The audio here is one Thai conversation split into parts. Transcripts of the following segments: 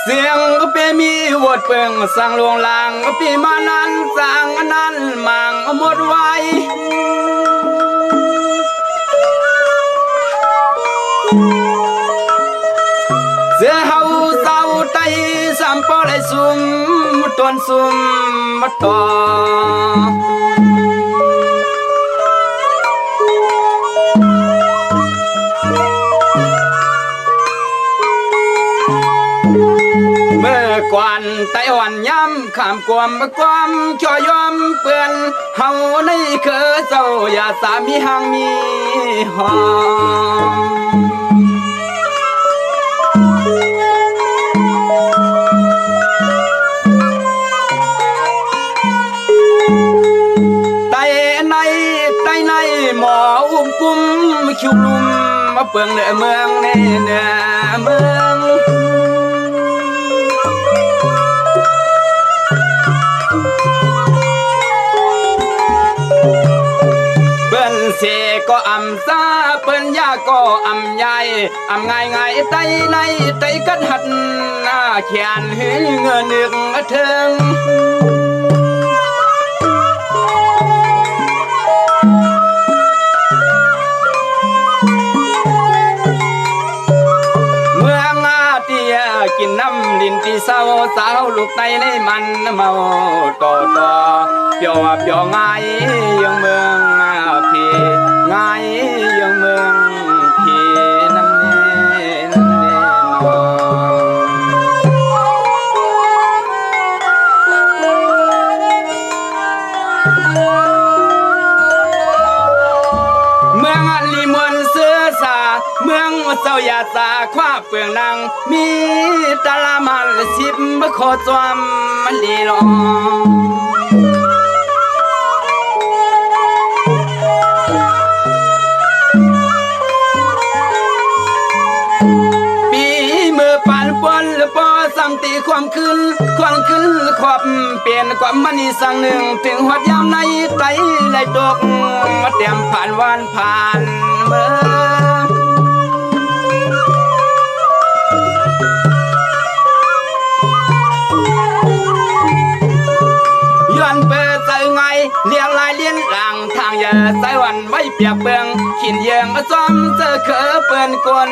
เสียงก็เป็นมีวดเปิงสั่งลวงลางก็ปีมานั้นสั่งนั้นมังหมดไว้เสียเฮาเศร้าไตสัมปอเลยซุ่มตวนซุ่มมาต่อกวนไต้หวันย้ำขามความช่อยอมเปื่อนเฮาในเคอเจ้าอย่าสามีห่างมีหอมไต้ในหมออุ้มกุ้มคิวลุมมาเปืองเหนือเมืองในเหนือเมืองเสก็อำซาเปิ้นยาก็อำใหญ่อำง่ายไตในไตกัดหัดหน้าแขนหือเงินนึกเทิงเมืองอาเตียกินน้ำลินที่เศร้าสาวลูกไตในมันเมาต่อเปียวง่ายยังเมืองพี่ง่ายยังเมืองพี่นั่นเมืองอันลีมวนเสื้อสาเมืองเจ้ายาตาคว้าเปลืองนางมีตะลามันสิบโคจวมมันดีลองปอสัมติความขึ้นขอบเปลี่ยนความมันอีสังหนึ่งถึงหัดยามในไตไหลตกมาเตรียมผ่านวันผ่านเมื่อย้อนเปิดใจไงเลี้ยงลายเลี้ยนหลังทางอย่าใส่วันไว้เปียกเปืองขินเยืองมาซ้อมเจอเขอเปื่อนกวน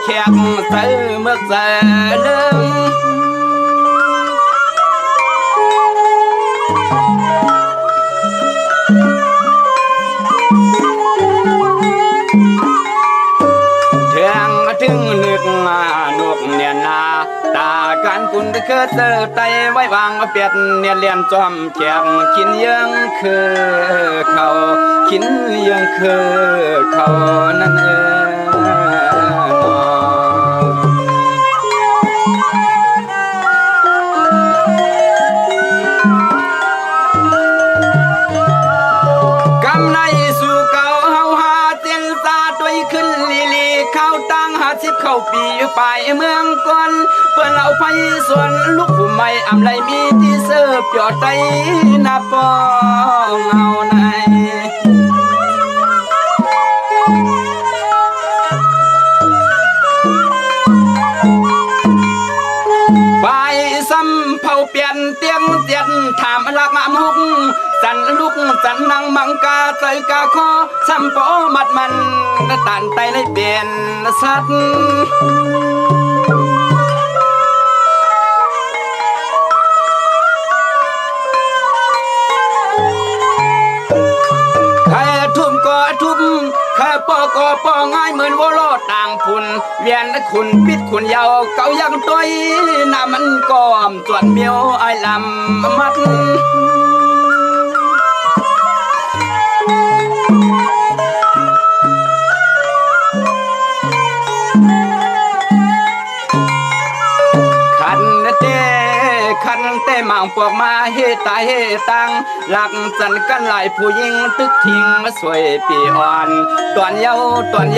แขกใส่เมื่อเจอเรื่องถึงนึกนกเนียนนาตาการคุณเคยเจอไตไว้วางมาเปียดเนียนเลียนจอมแขกขินยังคือเขาขินยังคือเขานั่นเองกำในสู่เก่าเฮาหาเตียนซาตัวขึ้นลีเข้าตั้ง50เข้าปีไปเมืองก่อนเพื่อนเราไปส่วนลูกผู้ใหม่อำไรมีที่เสิร์ฟยอดไตนับปองเอาในไปซ้ำเผาเปลี่ยนเตียงถามลักมุกสันลูกสันนางมังกาใจกาคอซ้ำปอมัดมันตันไตในเปลี่ยนสัตว์ใครทุ่มก็ทุ่มใครปอก็ปอง่ายเหมือนวโลต่างพุนเวียนคุณพิษคุณยาวเก่ายังตัวน้ำมันก้อมส่วนเมียวไอลำมัดคันเต้หมางปวกมาเฮตาเฮตังหลักสันกันหลายผู้หญิงตึกทิ้งสวยปีอ่อนตอนเย้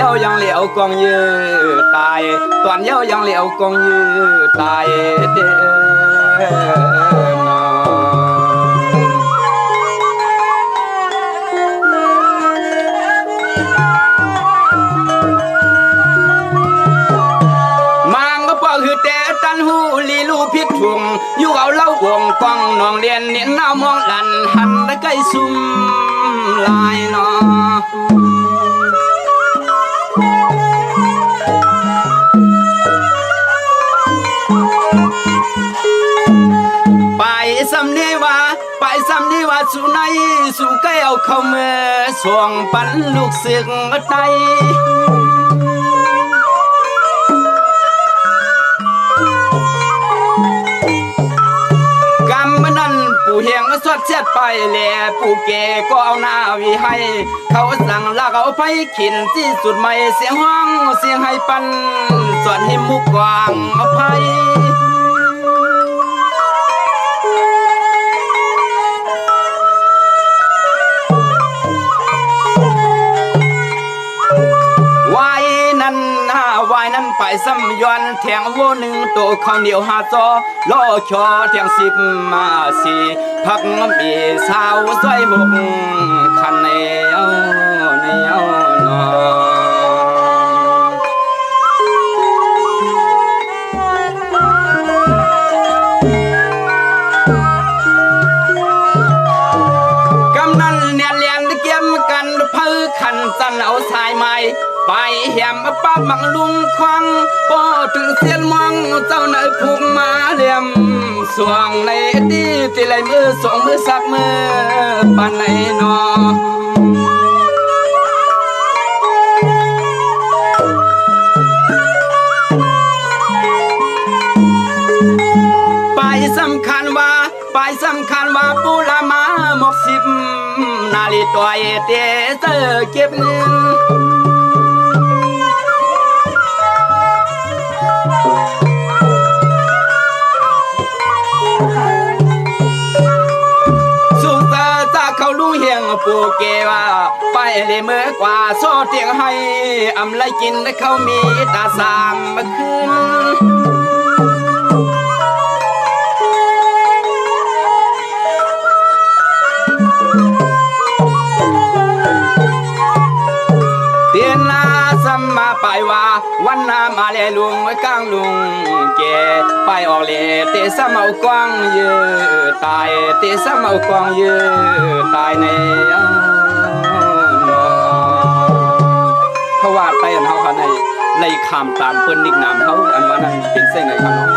ายังเหลียวกองยือตายตอนเย้ายังเหลียวกองยือตายเด้อ ก น้องเรียนเนียนน้ามองหลันหันได้ใกล้ซุ่มลายนอไปสำนีว่าไปสำนีว่าสู่ในสู่แก้วเข้าเมื่อสวงปันลูกเสือกไตกำมันนั่นผู้เฮียงสดเสียดไปแหล่ผู้เก๋ก็เอาหน้าวิให้เขาสั่งลากเอาไปขินที่สุดไม่เสียงห้องเสียงให้ปันสอนให้มุกวางอภัยวายนั้นไปซ้ำย้อนแทงวัวหนึ่งโตข้าวเหนียวหาจอล่อชอแทงสิบมาสีพักมีสาวสวยหกคันในเอานอกำนันเนี่ยเลียนเกี่ยมกันเพื่อขันจันเอาสายไม้ไปแหมป้าบังลุงควังพอถึงเสียนมองเจ้าในพุงมาเหลี่ยมสวงในดีที่ไหลมือสองมือสักมือปันในนอไปสำคัญว่าปูละมาหมกสิบนาฬิตัวเตเจอเก็บเงินเฮียงปูเกว่าไปเลยเมื่อกว่าโซเตียงให้อำไลกินได้เขามีตาสามเมื่อคืนเตียนนาสัมมาไปว่าวันนามาเลลุงไว้กลางลุงเกไปออกเลยเตะสามเอากว้างเยอะตายเตะสามเอากว้างเยอะตายในเพราะว่าไต้อันเขาค่ะในคำตามเปิ้นนิกนามเขาอันว่านั้นเป็นเส้นไหนครับน้อง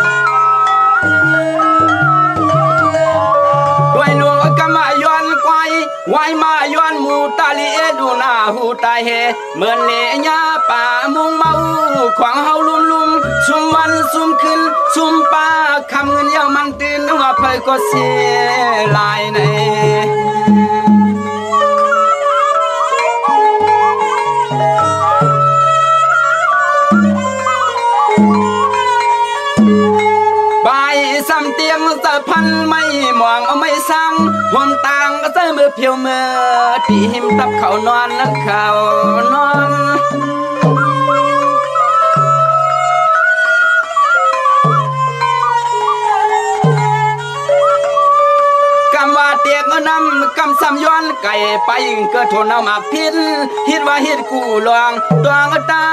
ด้วยหลวงกำมาย้อนควายไว้มาย้อนมูตาลีเอดูหน้าหูตายเฮเหมือนเลี้ยป่ามุงเมาขวางเฮาลุมชุมวันซุ่มขึ้นชุมป่าคำเงินเยามันตื่นว่าเพยก็เสียลายในซ้ำเตียงสะพันไม่มองเอาไม่สั่งห่วงต่างก็เจอมือเพียวเมื่อที่หิมตับเขานอนนักเขานอนกำว่าเตียงก็นำกำซ้ำย้อนไก่ไปเกิดทนเอามาพิษฮิดว่าฮิดกูลวงตวงตา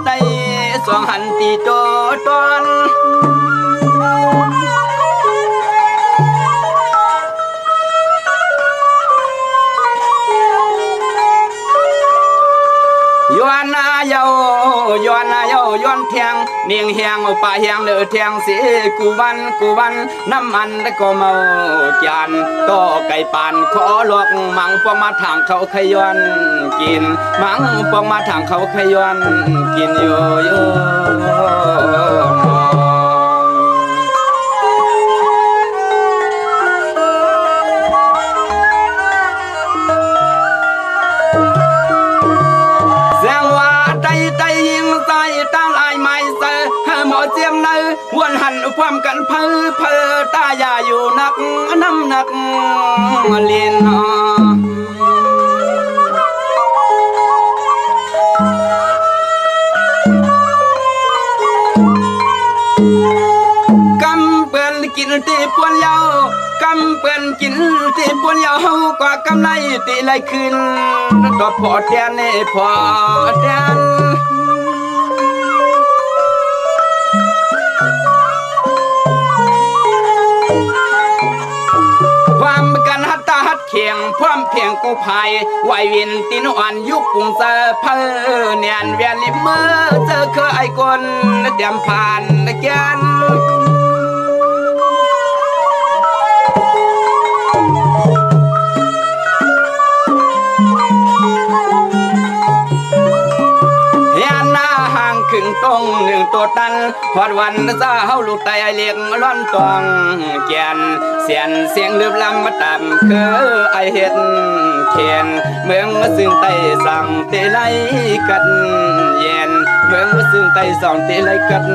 ไตสวงหันตีโตตอนย้อนนาเยาย้อนเทียงเนียงเฮียงป่าเฮียงเลือเทียงสีกูวันน้ำมันแล้วก็เมาจานต่อไก่ปานขอหลอกมังปองมาทางเขาขย้อนกินมังปองมาทางเขาขย้อนกินอยู่เจียมในวนหันความกันเพอตายาอยู่นักน้ำหนักเลียนกำเปิ่นกินตีปวนเยากำเปิ่นกินตีปวนเยาเฮากว่ากำไรตีไรขึ้นต่อพอแดนพอแดน เคียงพร้อมเพียงกูภายไหววินตินอ่อนยุคกรุงเซอร์เพอเนียนเวียนลิมเมอเจอเคยไอ้คนเตรียมผ่านแกนขึ้นตรงหนึ่งตัวตันพอดวันเจ้าเฮาลูกไตเลี้ยงร้อนตองแกนเสียงลืมลำมาต่ำคือไอเห็ดเขียนเมืองมาซึ่งไตสั่งเตไลกันเย็นเมืองมาซึ่งไตส่องเตไลกัน